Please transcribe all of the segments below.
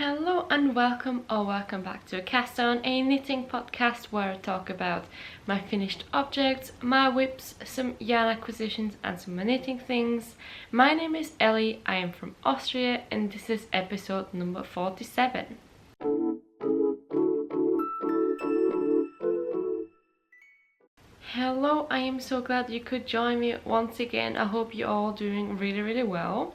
Hello and welcome back to a cast on, a knitting podcast where I talk about my finished objects, my whips, some yarn acquisitions and some knitting things. My name is Ellie, I am from Austria and this is episode number 47. Hello, I am so glad you could join me once again. I hope you're all doing really well.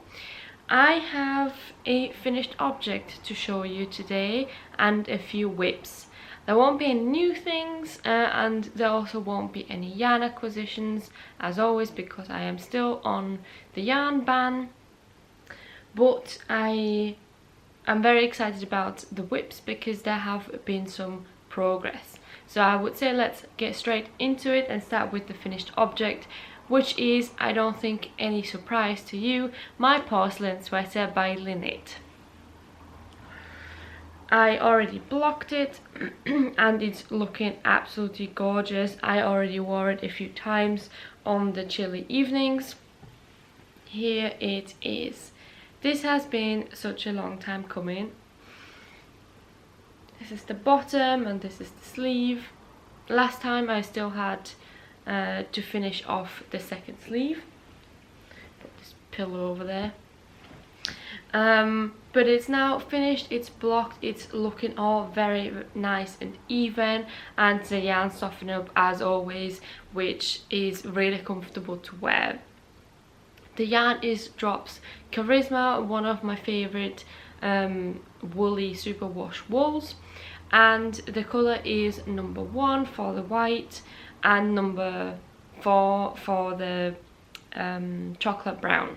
I have a finished object to show you today and a few whips. There won't be any new things and there also won't be any yarn acquisitions as always because I am still on the yarn ban, but I am very excited about the whips because there have been some progress. So I would say let's get straight into it and start with the finished object, which is, I don't think any surprise to you, my porcelain sweater by Lene. I already blocked it and it's looking absolutely gorgeous. I already wore it a few times on the chilly evenings. Here it is. This has been such a long time coming. This is the bottom and this is the sleeve. Last time I still had to finish off the second sleeve. Put this pillow over there. But it's now finished, it's blocked, it's looking all very nice and even, and the yarn softened up as always, which is really comfortable to wear. The yarn is Drops Karisma, one of my favorite woolly superwash wools, and the color is number 1 for the white and number 4 for the chocolate brown.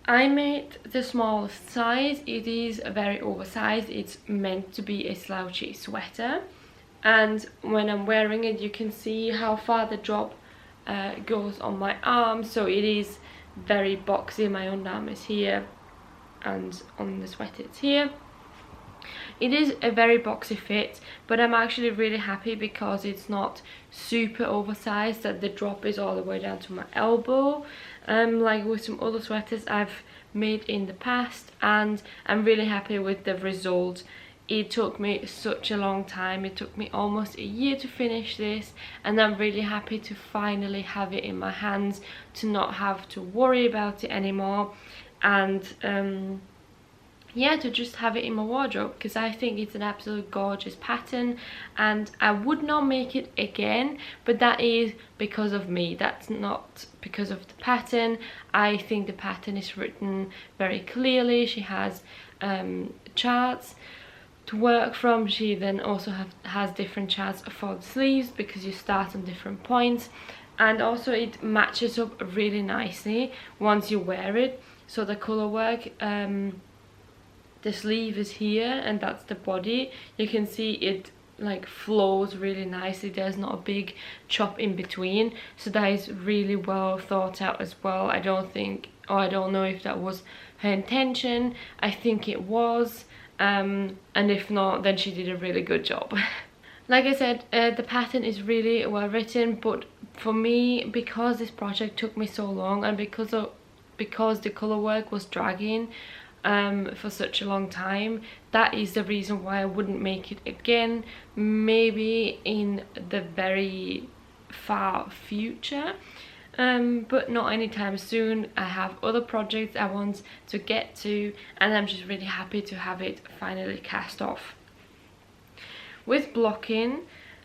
I made the smallest size. It is very oversized. It's meant to be a slouchy sweater, and when I'm wearing it you can see how far the drop goes on my arm, so it is very boxy. My underarm is here and on the sweater it's here. It is a very boxy fit, but I'm actually really happy because it's not super oversized, that the drop is all the way down to my elbow, like with some other sweaters I've made in the past, and I'm really happy with the result. It took me such a long time, it took me almost a year to finish this, and I'm really happy to finally have it in my hands, to not have to worry about it anymore, and yeah, to just have it in my wardrobe, because I think it's an absolute gorgeous pattern and I would not make it again, but that is because of me, that's not because of the pattern. I think the pattern is written very clearly. She has charts to work from. She then also has different charts for the sleeves because you start on different points, and also it matches up really nicely once you wear it. So the color work, the sleeve is here and that's the body. You can see it like flows really nicely. There's not a big chop in between, so that is really well thought out as well. I don't think, or I don't know if that was her intention. I think it was, and if not then she did a really good job. Like I said, the pattern is really well written, but for me, because this project took me so long and because the color work was dragging for such a long time, that is the reason why I wouldn't make it again, maybe in the very far future, but not anytime soon. I have other projects I want to get to and I'm just really happy to have it finally cast off. With blocking,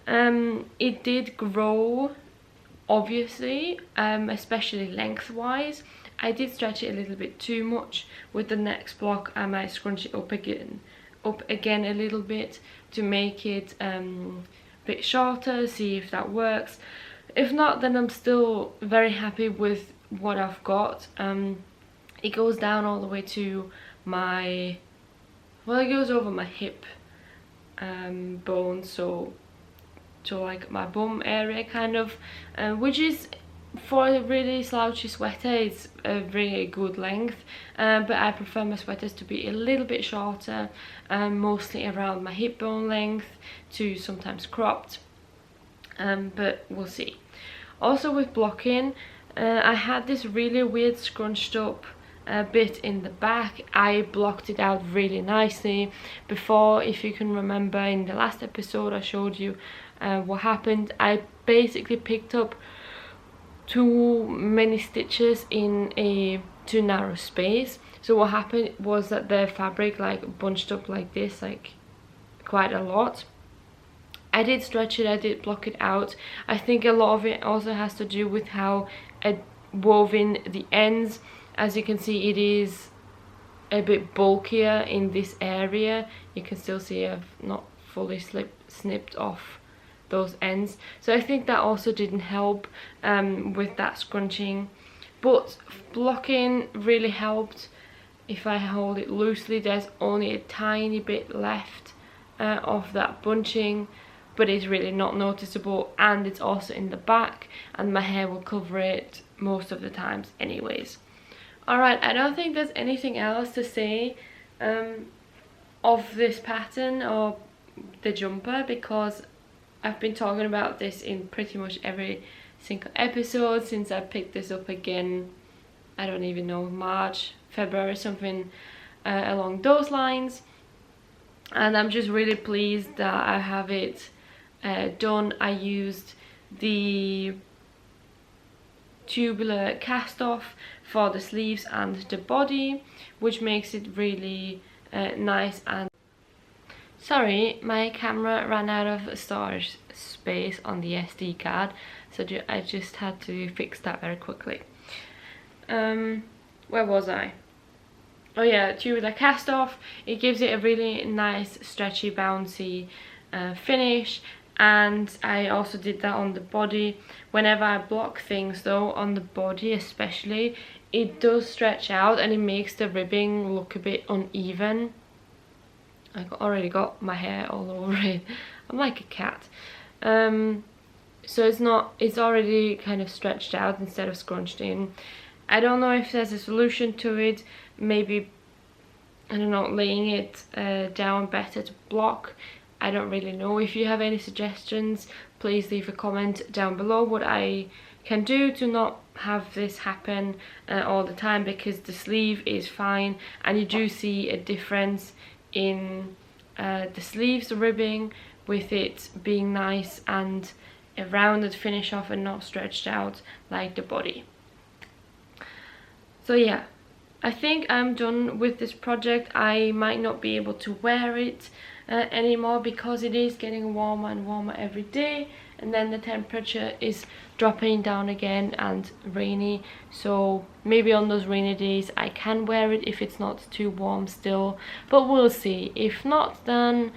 it did grow obviously, especially lengthwise. I did stretch it a little bit too much. With the next block I might scrunch it up again a little bit to make it a bit shorter, see if that works. If not, then I'm still very happy with what I've got. It goes down all the way to my, well, it goes over my hip bone, so to like my bum area kind of, which is, for a really slouchy sweater, it's a really good length, but I prefer my sweaters to be a little bit shorter, mostly around my hip bone length, to sometimes cropped, but we'll see. Also with blocking, I had this really weird scrunched up bit in the back, I blocked it out really nicely. Before, if you can remember, in the last episode I showed you what happened. I basically picked up too many stitches in a too narrow space. So what happened was that the fabric like bunched up like this, like quite a lot. I did stretch it, I did block it out. I think a lot of it also has to do with how I wove in the ends. As you can see, it is a bit bulkier in this area. You can still see I've not fully snipped off those ends, so I think that also didn't help with that scrunching. But blocking really helped. If I hold it loosely, there's only a tiny bit left of that bunching, but it's really not noticeable, and it's also in the back, and my hair will cover it most of the times anyways. Alright, I don't think there's anything else to say of this pattern or the jumper, because I've been talking about this in pretty much every single episode since I picked this up again. I don't even know, March, February, something along those lines. And I'm just really pleased that I have it done. I used the tubular cast off for the sleeves and the body, which makes it really nice. And sorry, my camera ran out of storage space on the SD card, so I just had to fix that very quickly. Where was I? Oh yeah, tubular cast off. It gives it a really nice stretchy bouncy finish, and I also did that on the body. Whenever I block things though, on the body especially, it does stretch out and it makes the ribbing look a bit uneven. I already got my hair all over it. I'm like a cat. So it's already kind of stretched out instead of scrunched in. I don't know if there's a solution to it. Maybe, I don't know, laying it down better to block. I don't really know. If you have any suggestions, please leave a comment down below what I can do to not have this happen all the time, because the sleeve is fine and you do see a difference in the sleeves, the ribbing, with it being nice and a rounded finish off and not stretched out like the body. So yeah, I think I'm done with this project. I might not be able to wear it anymore because it is getting warmer and warmer every day, and then the temperature is dropping down again and rainy. So maybe on those rainy days I can wear it if it's not too warm still, but we'll see. If not, then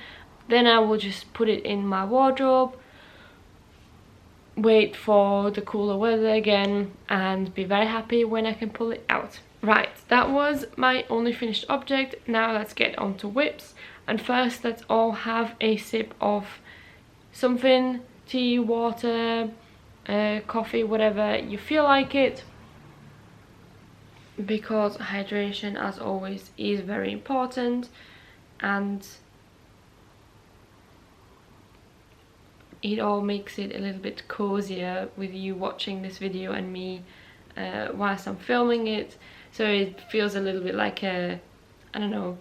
I will just put it in my wardrobe, wait for the cooler weather again, and be very happy when I can pull it out. Right, that was my only finished object. Now let's get on to whips, and first let's all have a sip of something, tea, water, coffee, whatever you feel like it, because hydration, as always, is very important, and it all makes it a little bit cozier with you watching this video and me whilst I'm filming it. So it feels a little bit like a, I don't know,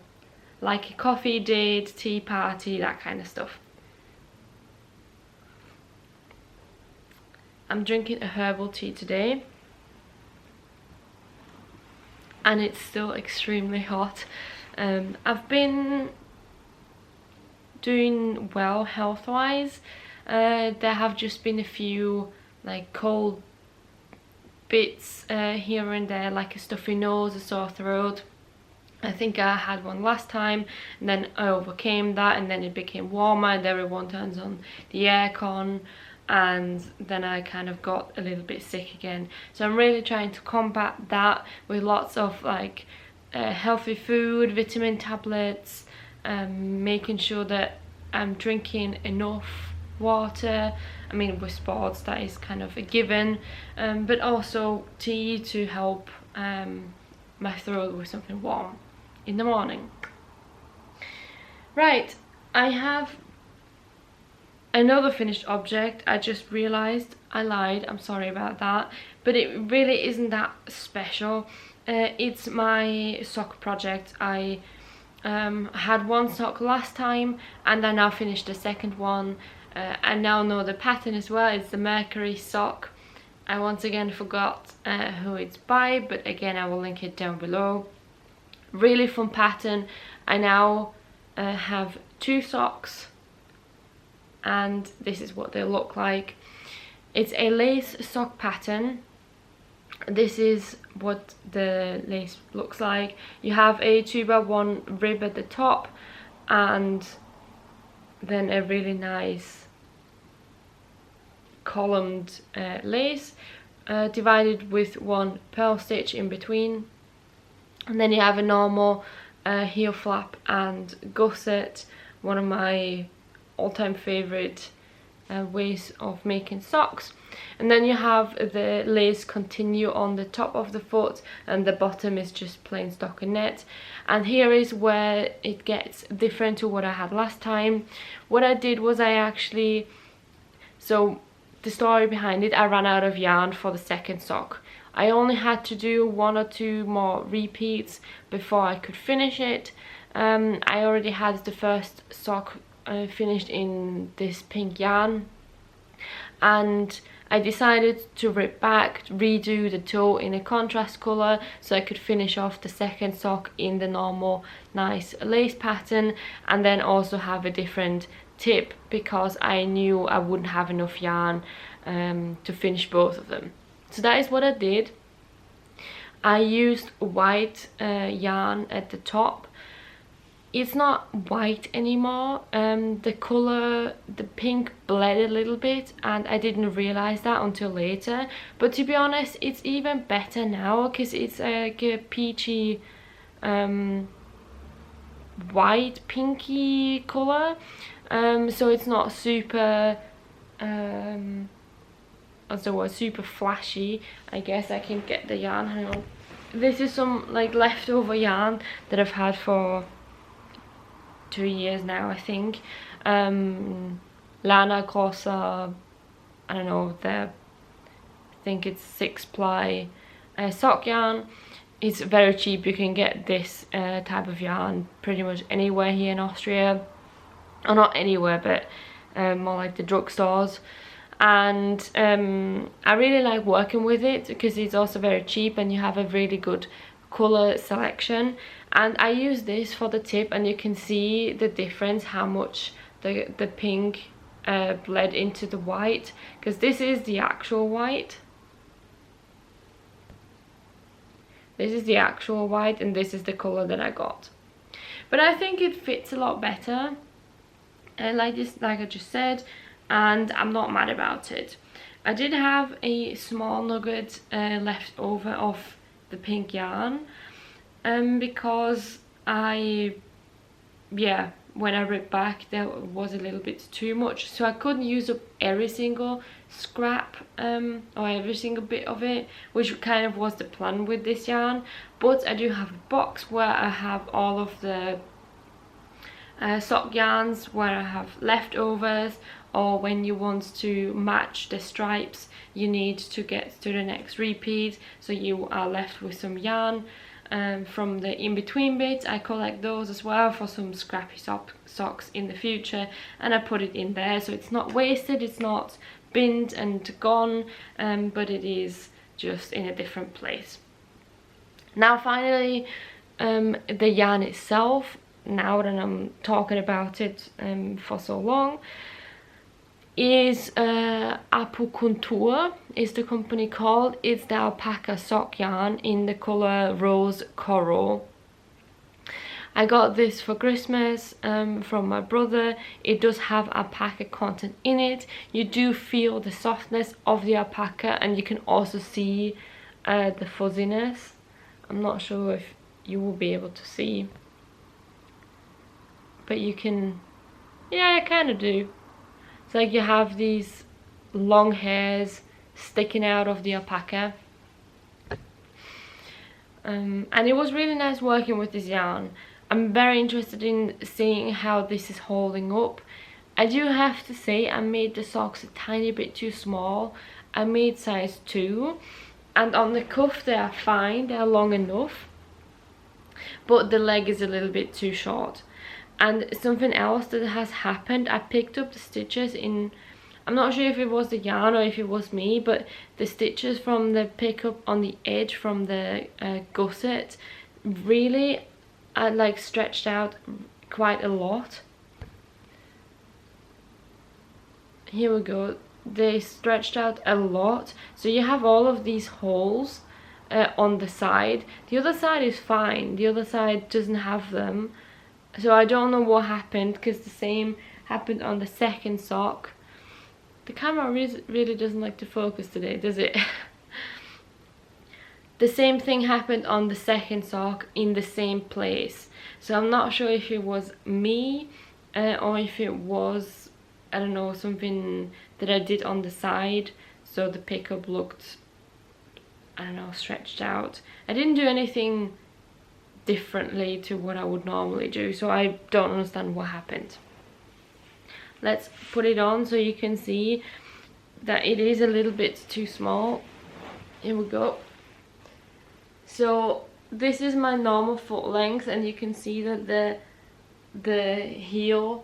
like a coffee date, tea party, that kind of stuff. I'm drinking a herbal tea today, and it's still extremely hot. I've been doing well health-wise. There have just been a few like cold bits here and there, like a stuffy nose, a sore throat. I think I had one last time, and then I overcame that, and then it became warmer and everyone turns on the aircon, and then I kind of got a little bit sick again. So I'm really trying to combat that with lots of like healthy food, vitamin tablets, making sure that I'm drinking enough water. I mean, with sports that is kind of a given, but also tea to help my throat with something warm in the morning. Right, I have another finished object. I just realized I lied, I'm sorry about that, but it really isn't that special. it's my sock project. I had one sock last time and I now finished the second one. I now know the pattern as well. It's the Mercury sock. I once again forgot who it's by, but again I will link it down below. Really fun pattern. I now have 2 socks and this is what they look like. It's a lace sock pattern. This is what the lace looks like. You have a 2x1 rib at the top and then a really nice columned lace divided with 1 purl stitch in between, and then you have a normal heel flap and gusset, one of my all-time favorite ways of making socks. And then you have the lace continue on the top of the foot and the bottom is just plain stockinette. And here is where it gets different to what I had last time. What I did was so the story behind it, I ran out of yarn for the second sock. I only had to do 1 or 2 more repeats before I could finish it. I already had the first sock finished in this pink yarn, and I decided to rip back, redo the toe in a contrast colour so I could finish off the second sock in the normal nice lace pattern, and then also have a different tip because I knew I wouldn't have enough yarn to finish both of them. So that is what I did. I used white yarn at the top. It's not white anymore. The colour, the pink bled a little bit and I didn't realise that until later. But to be honest, it's even better now because it's like a peachy white pinky colour. So it's not super super flashy. I guess I can get the yarn. Hang on. This is some like leftover yarn that I've had for 2 years now, I think. Lana Rosa, I don't know, I think it's 6-ply sock yarn. It's very cheap. You can get this type of yarn pretty much anywhere here in Austria, or not anywhere, but more like the drugstores. And I really like working with it because it's also very cheap and you have a really good colour selection. And I use this for the tip and you can see the difference, how much the pink bled into the white, because this is the actual white. This is the actual white and this is the colour that I got. But I think it fits a lot better, like I just said, and I'm not mad about it. I did have a small nugget left over of the pink yarn because when I ripped back there was a little bit too much, so I couldn't use up every single scrap or every single bit of it, which kind of was the plan with this yarn. But I do have a box where I have all of the sock yarns where I have leftovers, or when you want to match the stripes you need to get to the next repeat, so you are left with some yarn from the in-between bits. I collect those as well for some scrappy socks in the future, and I put it in there so it's not wasted, it's not binned and gone, but it is just in a different place. Now finally, the yarn itself, now that I'm talking about it for so long, is Kuntur is the company called. It's the alpaca sock yarn in the colour rose coral. I got this for Christmas from my brother. It does have alpaca content in it. You do feel the softness of the alpaca and you can also see the fuzziness. I'm not sure if you will be able to see, but you can, yeah, I kind of do. It's like you have these long hairs sticking out of the alpaca. And it was really nice working with this yarn. I'm very interested in seeing how this is holding up. I do have to say I made the socks a tiny bit too small. I made size 2 and on the cuff they are fine, they are long enough, but the leg is a little bit too short. And something else that has happened, I picked up the stitches in, I'm not sure if it was the yarn or if it was me, but the stitches from the pickup on the edge from the gusset really like stretched out quite a lot. Here we go, they stretched out a lot, so you have all of these holes on the side. The other side is fine, the other side doesn't have them, so I don't know what happened, because the same happened on the second sock. The camera really doesn't like to focus today, does it? The same thing happened on the second sock in the same place, so I'm not sure if it was me or if it was, I don't know, something that I did on the side, so the pickup looked, I don't know, stretched out. I didn't do anything differently to what I would normally do, so I don't understand what happened. Let's put it on so you can see that it is a little bit too small. Here we go. So this is my normal foot length, and you can see that the heel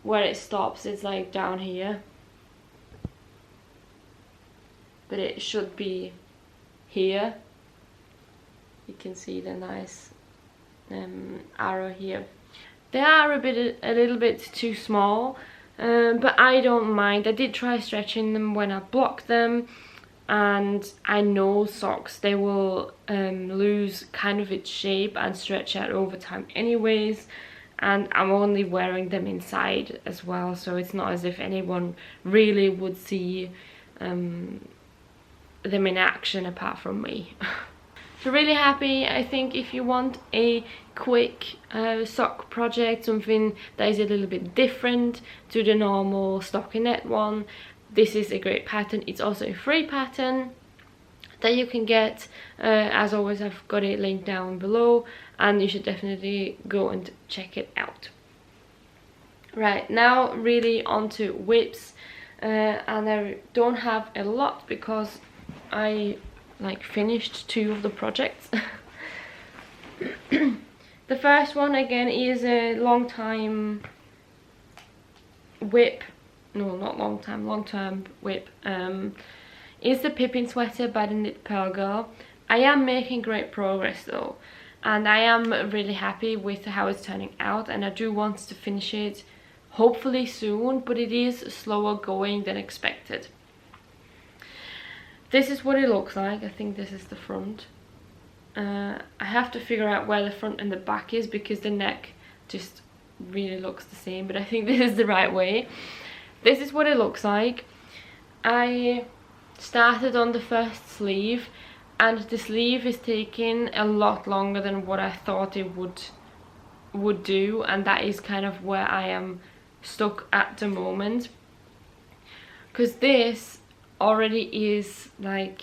where it stops is like down here, but it should be here. You can see the nice arrow here. They are a little bit too small, but I don't mind. I did try stretching them when I blocked them, and I know socks, they will lose kind of its shape and stretch out over time anyways, and I'm only wearing them inside as well, so it's not as if anyone really would see them in action apart from me. So really happy. I think if you want a quick sock project, something that is a little bit different to the normal stockinette one, this is a great pattern. It's also a free pattern that you can get. As always, I've got it linked down below, and you should definitely go and check it out. Right, now really onto whips, and I don't have a lot because I finished 2 of the projects. The first one again is a long term whip, is the Pippin sweater by the Knit Purl Girl. I am making great progress though, and I am really happy with how it's turning out, and I do want to finish it hopefully soon, but it is slower going than expected. This is what it looks like. I think this is the front. I have to figure out where the front and the back is because the neck just really looks the same, but I think this is the right way. This is what it looks like. I started on the first sleeve, and the sleeve is taking a lot longer than what I thought it would do, and that is kind of where I am stuck at the moment, because this already is like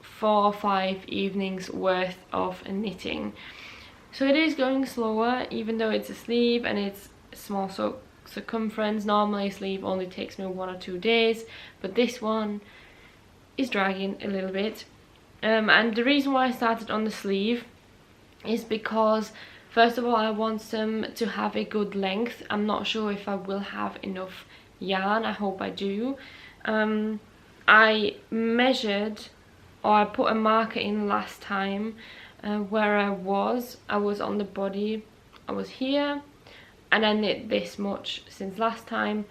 4 or 5 evenings worth of knitting, so it is going slower even though it's a sleeve and it's small circumference. Normally a sleeve only takes me 1 or 2 days, but this one is dragging a little bit, and the reason why I started on the sleeve is because first of all I want them to have a good length. I'm not sure if I will have enough yarn. I hope I do. I measured, or I put a marker in last time where I was on the body. I was here, and I knit this much since last time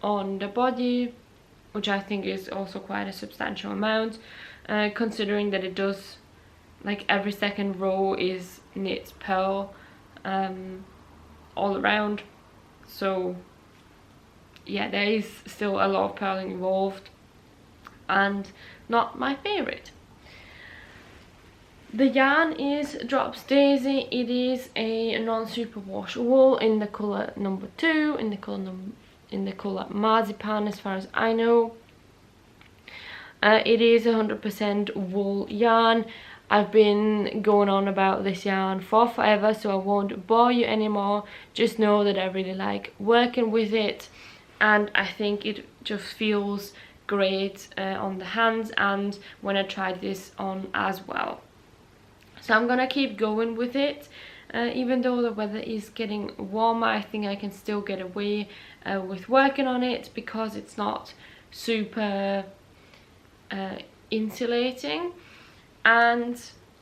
on the body, which I think is also quite a substantial amount, considering that it does, like, every second row is knit purl all around. So yeah, there is still a lot of purling involved, and not my favorite. The yarn is Drops Daisy. It is a non-superwash wool in the colour number 2, in the colour Marzipan as far as I know. It is 100% wool yarn. I've been going on about this yarn for forever, so I won't bore you anymore. Just know that I really like working with it, and I think it just feels great on the hands and when I tried this on as well. So I'm gonna keep going with it. Even though the weather is getting warmer, I think I can still get away with working on it because it's not super insulating. And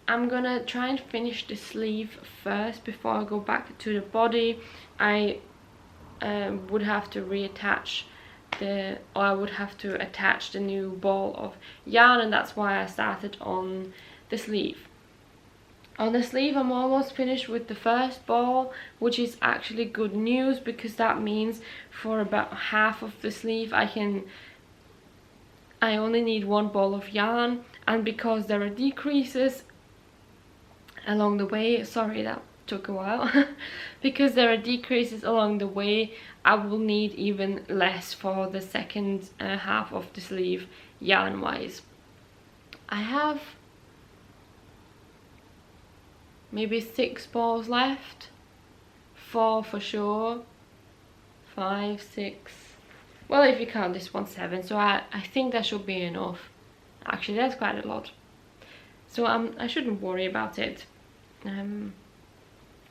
I'm gonna try and finish the sleeve first before I go back to the body. I would have to reattach or I would have to attach the new ball of yarn, and that's why I started on the sleeve. On the sleeve I'm almost finished with the first ball, which is actually good news because that means for about half of the sleeve I only need one ball of yarn, and because there are decreases along the way, sorry that took a while, because there are decreases along the way, I will need even less for the second half of the sleeve yarn wise. I have maybe 6 balls left, 4 for sure, 5, 6, well if you count this one 7, so I think that should be enough. Actually that's quite a lot, so I shouldn't worry about it.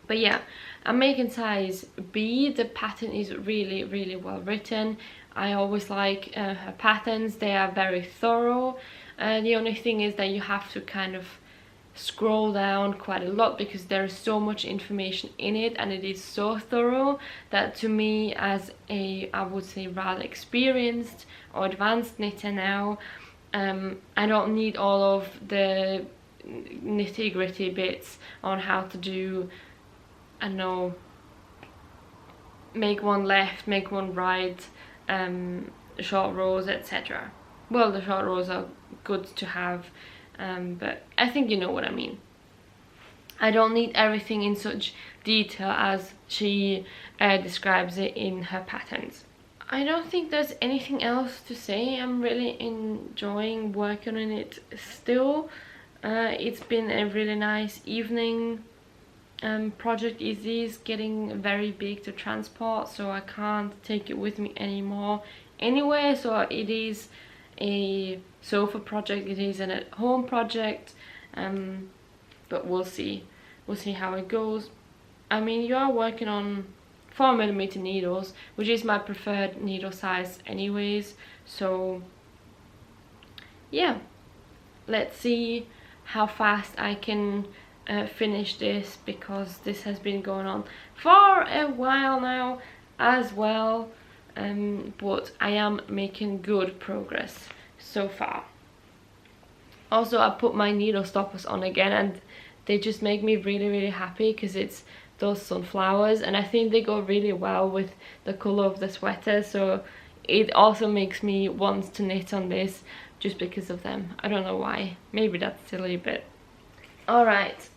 But yeah, I'm making size B. The pattern is really well written. I always like her patterns, they are very thorough. The only thing is that you have to kind of scroll down quite a lot because there is so much information in it, and it is so thorough that to me, as a, I would say, rather experienced or advanced knitter now, I don't need all of the nitty-gritty bits on how to do, I don't know, make one left, make one right, short rows, etc. Well, the short rows are good to have, but I think you know what I mean. I don't need everything in such detail as she describes it in her patterns. I don't think there's anything else to say. I'm really enjoying working on it still. It's been a really nice evening. Project is getting very big to transport, so I can't take it with me anymore anyway, so it is a sofa project, it is an at-home project, but we'll see how it goes. I mean, you are working on 4mm needles, which is my preferred needle size anyways, so yeah, let's see how fast I can finish this, because this has been going on for a while now as well, but I am making good progress so far. Also, I put my needle stoppers on again, and they just make me really happy because it's those sunflowers, and I think they go really well with the colour of the sweater, so it also makes me want to knit on this just because of them. I don't know why, maybe that's silly, but alright.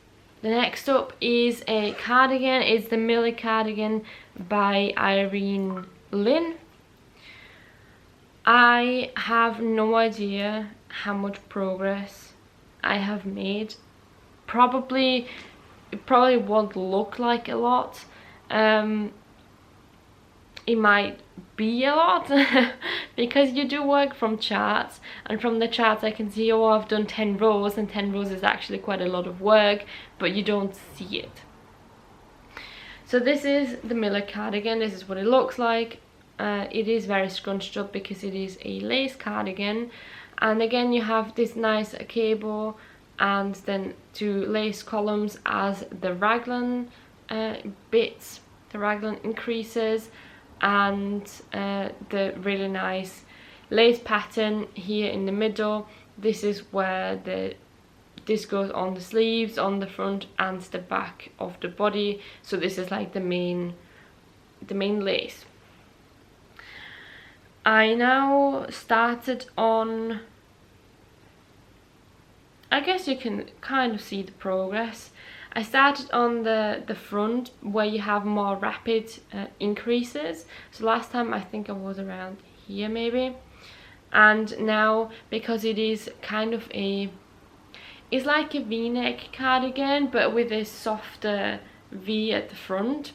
The next up is a cardigan. It's the Millie cardigan by Irene Lene. I have no idea how much progress I have made. It probably won't look like a lot. It might be a lot because you do work from charts, and from the charts I can see, oh, I've done 10 rows, and 10 rows is actually quite a lot of work, but you don't see it. So this is the Millie cardigan. This is what it looks like. It is very scrunched up because it is a lace cardigan, and again you have this nice cable and then 2 lace columns as the raglan bits, the raglan increases, and the really nice lace pattern here in the middle. This is where this goes on the sleeves, on the front and the back of the body, so this is like the main lace. I now started on, I guess you can kind of see the progress. I started on the front where you have more rapid increases. So last time I think I was around here maybe. And now, because it is kind of it's like a V-neck cardigan but with a softer V at the front,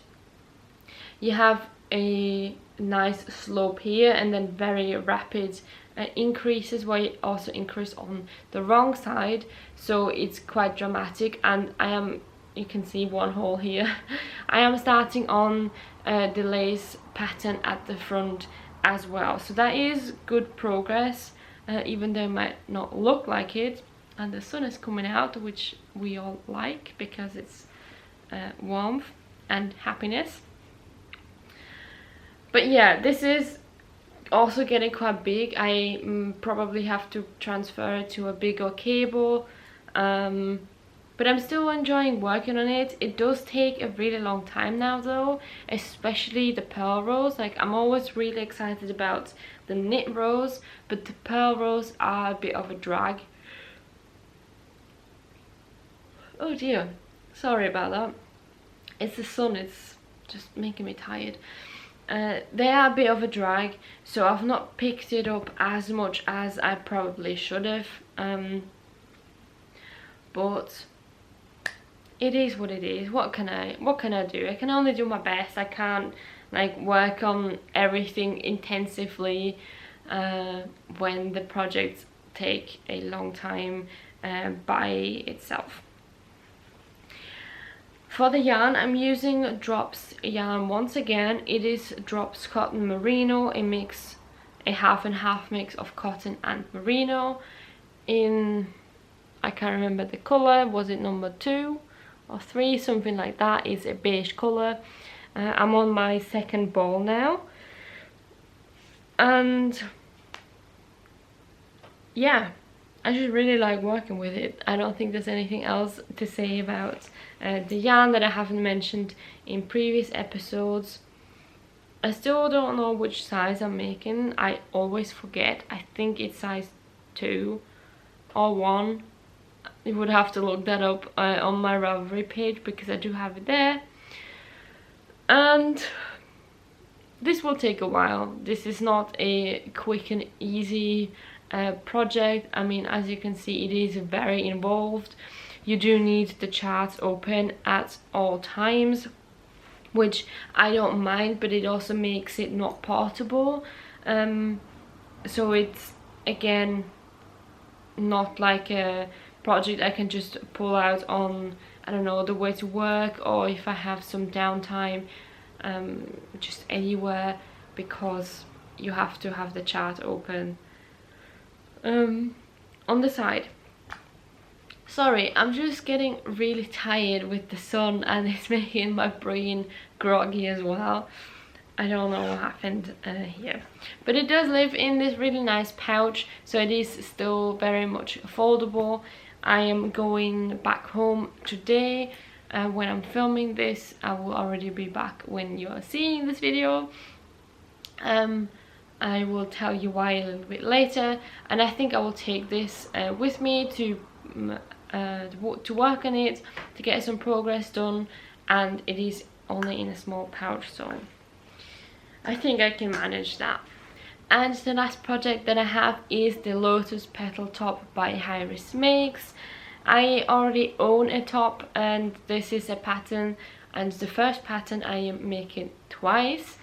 you have a nice slope here and then very rapid increases where it also increase on the wrong side, so it's quite dramatic. And you can see one hole here. I am starting on the lace pattern at the front as well, so that is good progress, even though it might not look like it. And the sun is coming out, which we all like because it's warmth and happiness. But yeah, this is also getting quite big. I probably have to transfer it to a bigger cable, but I'm still enjoying working on it. It does take a really long time now though, especially the pearl rows. Like, I'm always really excited about the knit rows, but the pearl rows are a bit of a drag. Oh dear, sorry about that. It's the sun, it's just making me tired. They are a bit of a drag, so I've not picked it up as much as I probably should have, but it is what it is. What can I do? I can only do my best. I can't like work on everything intensively when the projects take a long time by itself. For the yarn, I'm using Drops yarn once again. It is Drops Cotton Merino, a half and half mix of cotton and merino. I can't remember the colour, was it number 2 or 3, something like that. It's a beige colour. I'm on my second ball now, and yeah, I just really like working with it. I don't think there's anything else to say about the yarn that I haven't mentioned in previous episodes. I still don't know which size I'm making. I always forget. I think it's size 2 or 1. You would have to look that up on my Ravelry page because I do have it there. And this will take a while. This is not a quick and easy project. I mean, as you can see, it is very involved. You do need the charts open at all times, which I don't mind, but it also makes it not portable. So it's again not like a project I can just pull out on, I don't know, the way to work, or if I have some downtime just anywhere, because you have to have the chart open. On the side, sorry, I'm just getting really tired with the sun and it's making my brain groggy as well. I don't know what happened here, but it does live in this really nice pouch, so it is still very much foldable. I am going back home today. When I'm filming this, I will already be back when you are seeing this video. I will tell you why a little bit later, and I think I will take this with me to work on it, to get some progress done, and it is only in a small pouch, so I think I can manage that. And the last project that I have is the Lotus Petal top by Hiris Makes. I already own a top, and this is a pattern, and the first pattern I am making twice.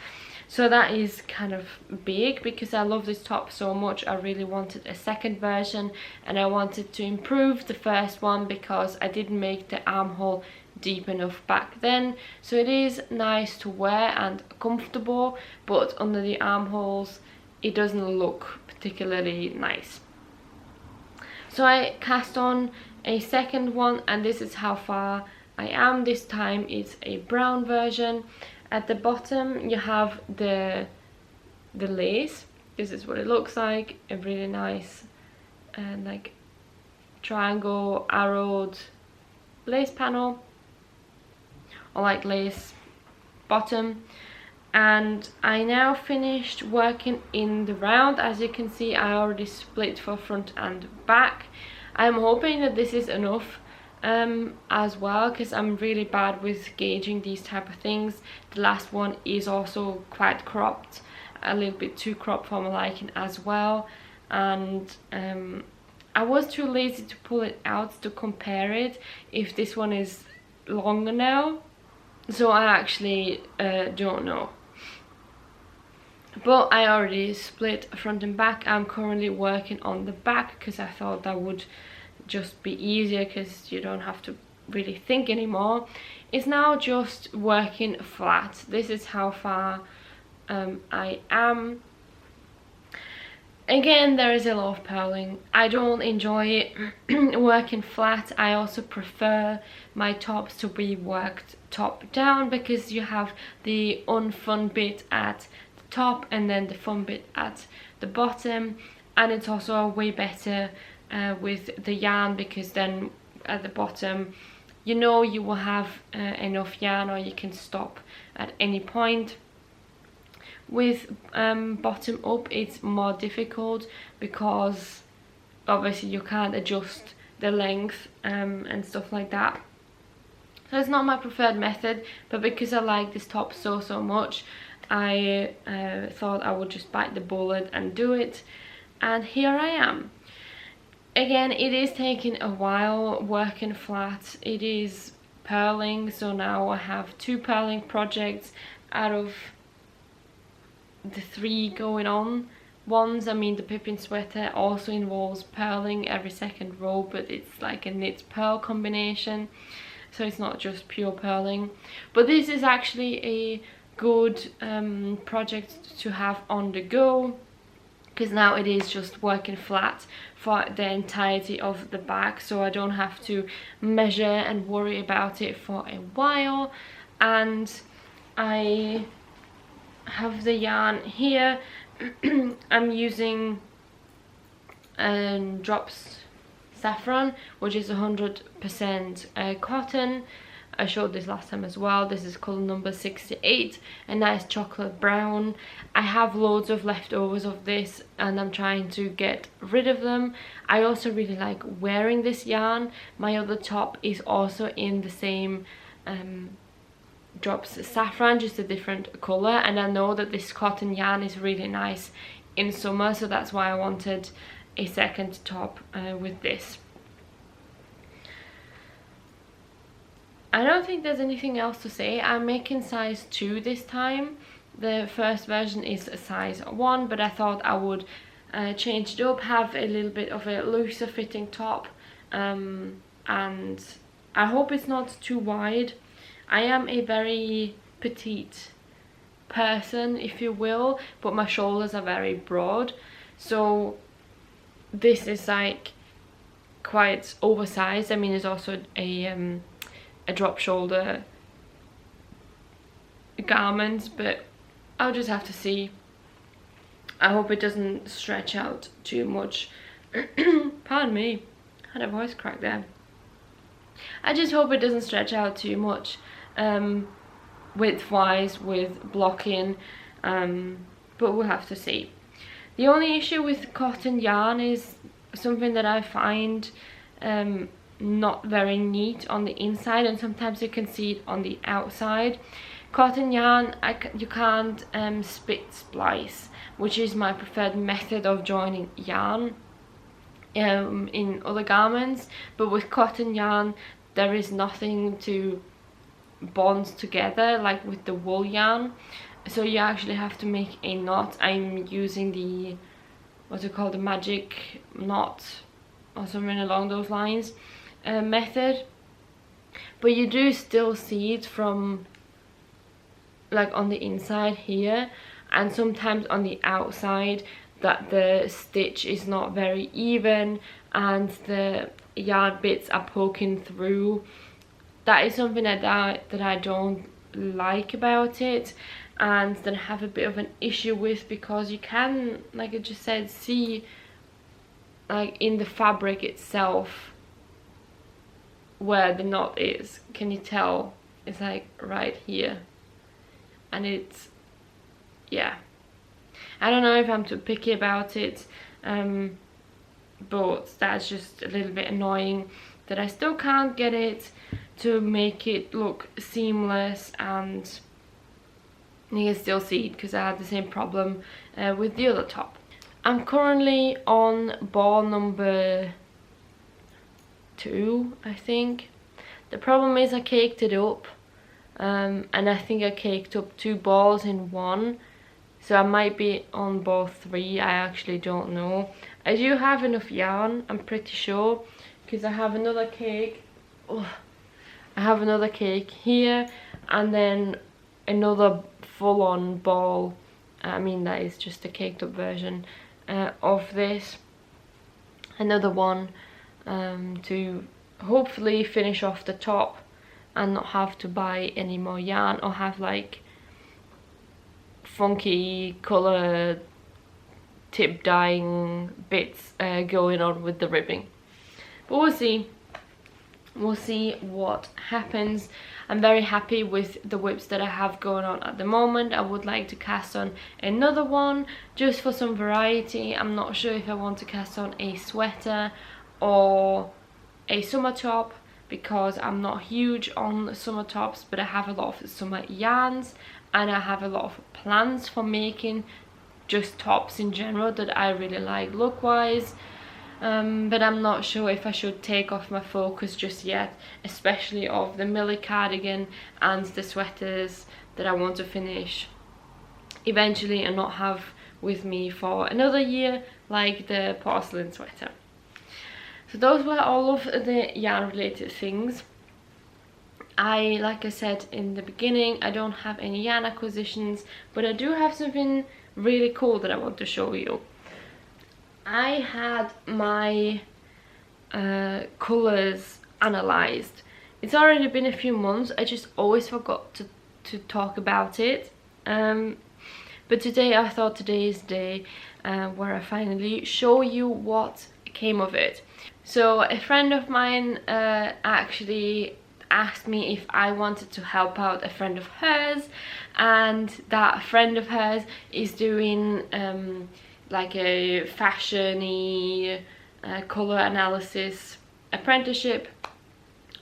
So that is kind of big because I love this top so much. I really wanted a second version, and I wanted to improve the first one because I didn't make the armhole deep enough back then. So it is nice to wear and comfortable, but under the armholes it doesn't look particularly nice. So I cast on a second one, and this is how far I am. This time it's a brown version. At the bottom you have the lace. This is what it looks like, a really nice and like triangle arrowed lace panel, or like lace bottom. And I now finished working in the round. As you can see, I already split for front and back. I'm hoping that this is enough as well, because I'm really bad with gauging these type of things. The last one is also quite cropped, a little bit too cropped for my liking as well, and I was too lazy to pull it out to compare it if this one is longer now, so I actually don't know. but I already split front and back. I'm currently working on the back because I thought that would just be easier because you don't have to really think anymore. It's now just working flat. This is how far I am. Again, there is a lot of purling. I don't enjoy working flat. I also prefer my tops to be worked top down because you have the unfun bit at the top and then the fun bit at the bottom, and it's also way better with the yarn because then at the bottom you know you will have enough yarn, or you can stop at any point. With bottom up it's more difficult because obviously you can't adjust the length and stuff like that. So it's not my preferred method, but because I like this top so much, I thought I would just bite the bullet and do it, and here I am. Again, it is taking a while working flat. It is purling, so now I have 2 purling projects out of the 3 going on ones. I mean, the Pippin sweater also involves purling every second row, but it's like a knit purl combination, so it's not just pure purling. But this is actually a good project to have on the go, because now it is just working flat for the entirety of the back, so I don't have to measure and worry about it for a while. And I have the yarn here. I'm using Drops Safran, which is 100% cotton. I showed this last time as well. This is colour number 68, a nice chocolate brown. I have loads of leftovers of this and I'm trying to get rid of them. I also really like wearing this yarn. My other top is also in the same Drops Safran, just a different colour, and I know that this cotton yarn is really nice in summer, so that's why I wanted a second top with this. I don't think there's anything else to say. I'm making size 2 this time. The first version is a size 1, but I thought I would change it up, have a little bit of a looser fitting top, and I hope it's not too wide. I am a very petite person, if you will, but my shoulders are very broad, so this is like quite oversized. I mean, there's also a drop shoulder garment, but I'll just have to see. I hope it doesn't stretch out too much. Pardon me, I had a voice crack there. I just hope it doesn't stretch out too much width-wise with blocking, but we'll have to see. The only issue with cotton yarn is something that I find not very neat on the inside, and sometimes you can see it on the outside. Cotton yarn, you can't split splice, which is my preferred method of joining yarn in other garments, but with cotton yarn there is nothing to bond together like with the wool yarn, so you actually have to make a knot. I'm using the, what's it called, the magic knot or something along those lines method, but you do still see it from like on the inside here, and sometimes on the outside that the stitch is not very even and the yarn bits are poking through. That is something that I don't like about it, and that I have a bit of an issue with, because you can, like I just said, see like in the fabric itself where the knot is. Can you tell? It's like right here, and it's, yeah, I don't know if I'm too picky about it, but that's just a little bit annoying that I still can't get it to make it look seamless, and you can still see it because I had the same problem with the other top. I'm currently on ball number 2, I think. The problem is I caked it up, and I think I caked up 2 balls in one, so I might be on both 3. I actually don't know. I do have enough yarn, I'm pretty sure, because I have another cake. Oh, I have another cake here, and then another full-on ball. I mean, that is just a caked up version of this. Another one to hopefully finish off the top and not have to buy any more yarn or have like funky colour tip dyeing bits going on with the ribbing. But we'll see. We'll see what happens. I'm very happy with the whips that I have going on at the moment. I would like to cast on another one just for some variety. I'm not sure if I want to cast on a sweater or a summer top, because I'm not huge on summer tops, but I have a lot of summer yarns and I have a lot of plans for making just tops in general that I really like look wise. But I'm not sure if I should take off my focus just yet, especially of the Millie cardigan and the sweaters that I want to finish eventually and not have with me for another year, like the porcelain sweater. So those were all of the yarn related things. Like I said in the beginning, I don't have any yarn acquisitions, but I do have something really cool that I want to show you. I had my colours analysed. It's already been a few months, I just always forgot to talk about it. But today I thought today is the day where I finally show you what came of it. So a friend of mine actually asked me if I wanted to help out a friend of hers, and that friend of hers is doing like a fashion-y colour analysis apprenticeship,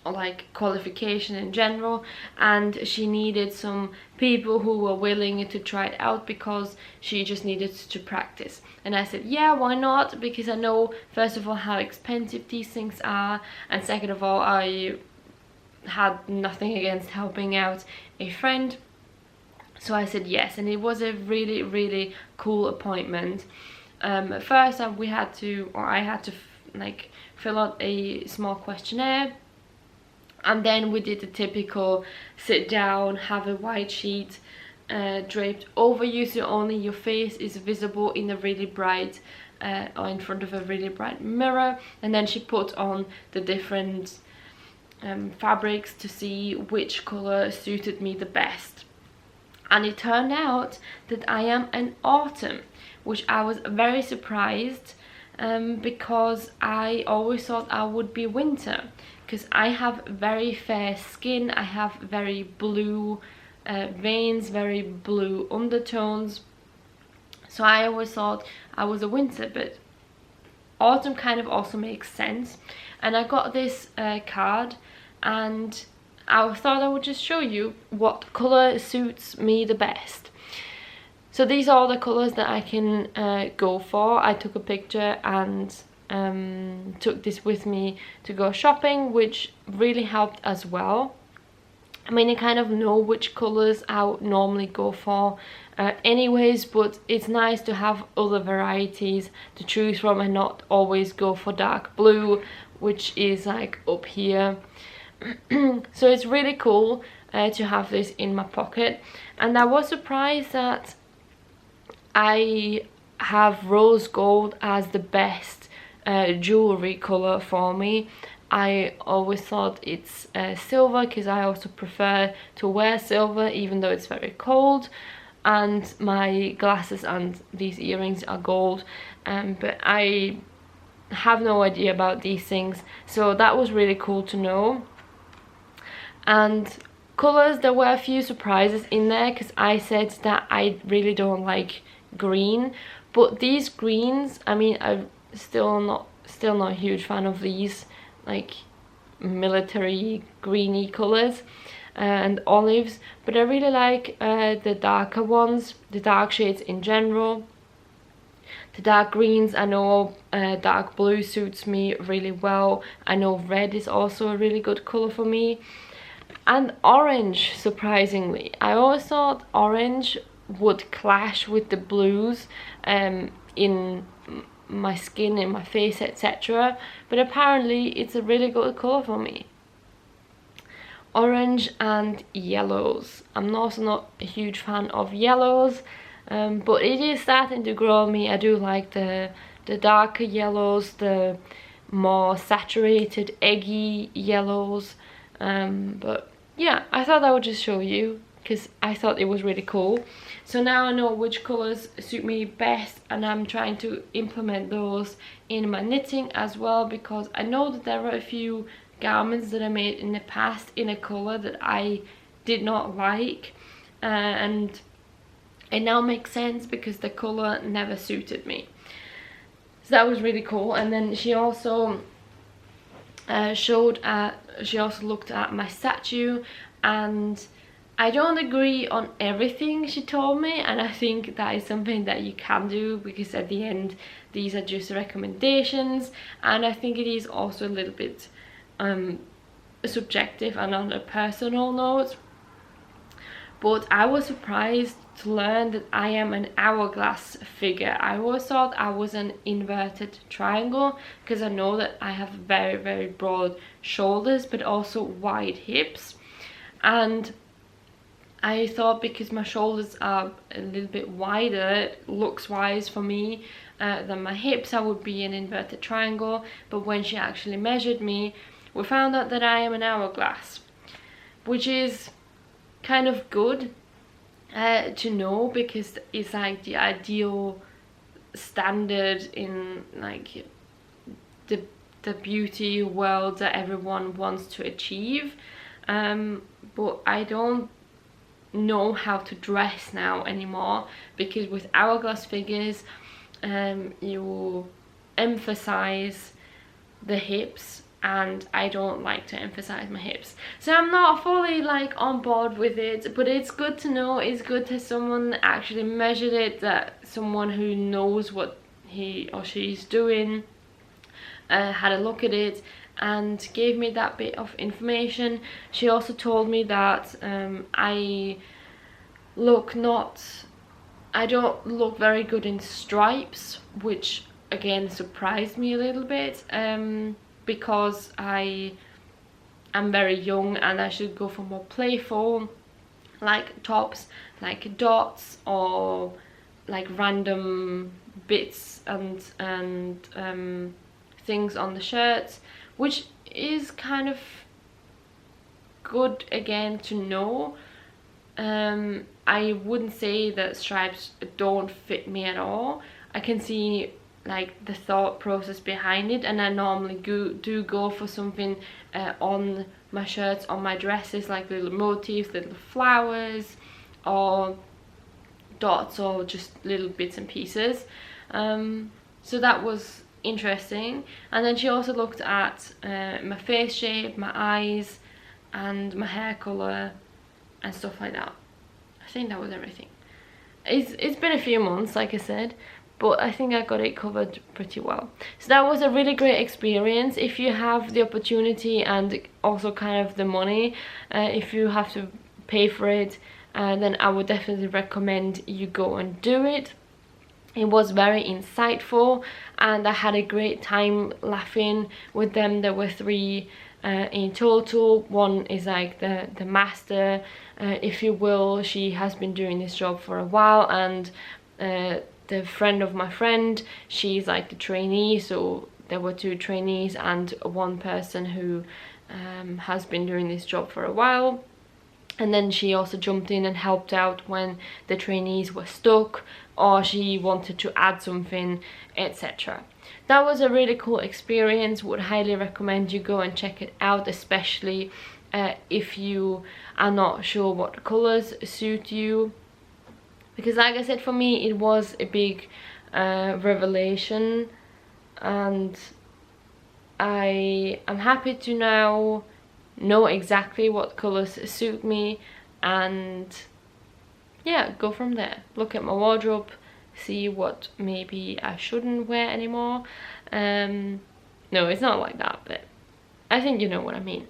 or like qualification in general, and she needed some people who were willing to try it out because she just needed to practice. And I said, yeah, why not? Because I know, first of all, how expensive these things are, and second of all, I had nothing against helping out a friend. So I said yes, and it was a really, really cool appointment. First, I had to like fill out a small questionnaire, and then we did the typical sit down, have a white sheet draped over you, so only your face is visible in a really bright or in front of a really bright mirror. And then she put on the different fabrics to see which colour suited me the best. And it turned out that I am an autumn, which I was very surprised because I always thought I would be winter, because I have very fair skin, I have very blue veins, very blue undertones, so I always thought I was a winter, but autumn kind of also makes sense. And I got this card, and I thought I would just show you what colour suits me the best. So these are all the colours that I can go for. I took a picture and took this with me to go shopping, which really helped as well. I mean, I kind of know which colours I would normally go for anyways, but it's nice to have other varieties to choose from and not always go for dark blue, which is like up here. So it's really cool to have this in my pocket. And I was surprised that I have rose gold as the best jewellery colour for me. I always thought it's silver, because I also prefer to wear silver even though it's very cold, and my glasses and these earrings are gold, but I have no idea about these things, so that was really cool to know. And colours, there were a few surprises in there, because I said that I really don't like green, but these greens, I mean, I'm still not a huge fan of these like military greeny colours and olives, but I really like the darker ones, the dark shades in general. The dark greens, I know dark blue suits me really well. I know red is also a really good colour for me. And orange, surprisingly. I always thought orange would clash with the blues in my skin, in my face, etc. But apparently it's a really good colour for me. Orange and yellows. I'm also not a huge fan of yellows, but it is starting to grow on me. I do like the darker yellows, the more saturated eggy yellows, but yeah, I thought I would just show you because I thought it was really cool. So now I know which colours suit me best, and I'm trying to implement those in my knitting as well, because I know that there are a few garments that I made in the past in a colour that I did not like, and it now makes sense because the colour never suited me. So that was really cool. And then she also she also looked at my statue, and I don't agree on everything she told me, and I think that is something that you can do, because at the end these are just recommendations, and I think it is also a little bit subjective and on a personal note. But I was surprised to learn that I am an hourglass figure. I always thought I was an inverted triangle, because I know that I have very, very broad shoulders but also wide hips, and I thought because my shoulders are a little bit wider looks wise for me than my hips, I would be an inverted triangle. But when she actually measured me, we found out that I am an hourglass, which is kind of good to know, because it's like the ideal standard in like the beauty world that everyone wants to achieve. But I don't know how to dress now anymore, because with hourglass figures you emphasize the hips, and I don't like to emphasize my hips, so I'm not fully like on board with it. But it's good to know, it's good that someone actually measured it, that someone who knows what he or she's doing had a look at it and gave me that bit of information. She also told me that I don't look very good in stripes, which again surprised me a little bit, because I am very young and I should go for more playful like tops, like dots or like random bits and things on the shirts, which is kind of good again to know. I wouldn't say that stripes don't fit me at all. I can see like the thought process behind it, and I normally do go for something on my shirts, on my dresses, like little motifs, little flowers or dots or just little bits and pieces. So that was interesting. And then she also looked at my face shape, my eyes and my hair colour and stuff like that. I think that was everything. It's been a few months, like I said, but I think I got it covered pretty well. So that was a really great experience. If you have the opportunity and also kind of the money, if you have to pay for it, then I would definitely recommend you go and do it. It was very insightful and I had a great time laughing with them. There were 3 in total. One is like the master, if you will. She has been doing this job for a while, and the friend of my friend, she's like the trainee. So there were 2 trainees and one person who has been doing this job for a while. And then she also jumped in and helped out when the trainees were stuck or she wanted to add something, etc. That was a really cool experience. Would highly recommend you go and check it out, especially if you are not sure what colours suit you. Because like I said, for me it was a big revelation, and I am happy to now know exactly what colours suit me, and yeah, go from there. Look at my wardrobe, see what maybe I shouldn't wear anymore. No, it's not like that, but I think you know what I mean.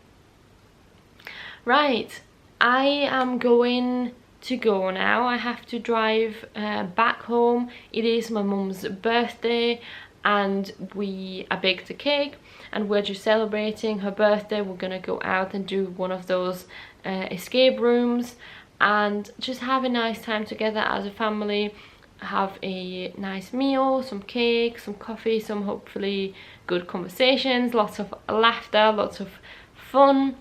Right, I am going to go now. I have to drive back home. It is my mum's birthday and I baked a cake and we're just celebrating her birthday. We're gonna go out and do one of those escape rooms and just have a nice time together as a family, have a nice meal, some cake, some coffee, some hopefully good conversations, lots of laughter, lots of fun.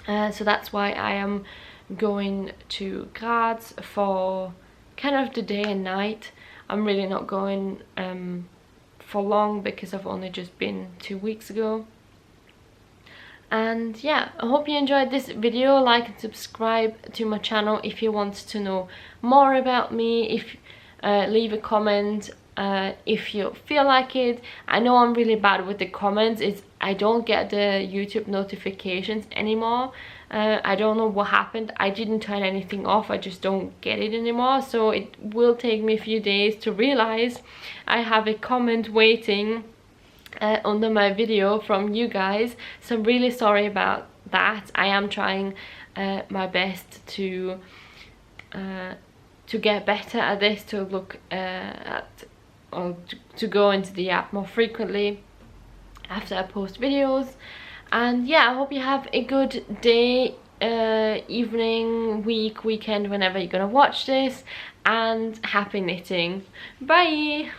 So that's why I am going to Graz for kind of the day and night. I'm really not going for long because I've only just been 2 weeks ago. And yeah, I hope you enjoyed this video. Like and subscribe to my channel if you want to know more about me. If leave a comment if you feel like it. I know I'm really bad with the comments. I don't get the YouTube notifications anymore. I don't know what happened. I didn't turn anything off, I just don't get it anymore, so it will take me a few days to realize I have a comment waiting under my video from you guys, so I'm really sorry about that. I am trying my best to get better at this, to look at or to go into the app more frequently after I post videos. And yeah, I hope you have a good day, evening, week, weekend, whenever you're gonna watch this, and happy knitting. Bye!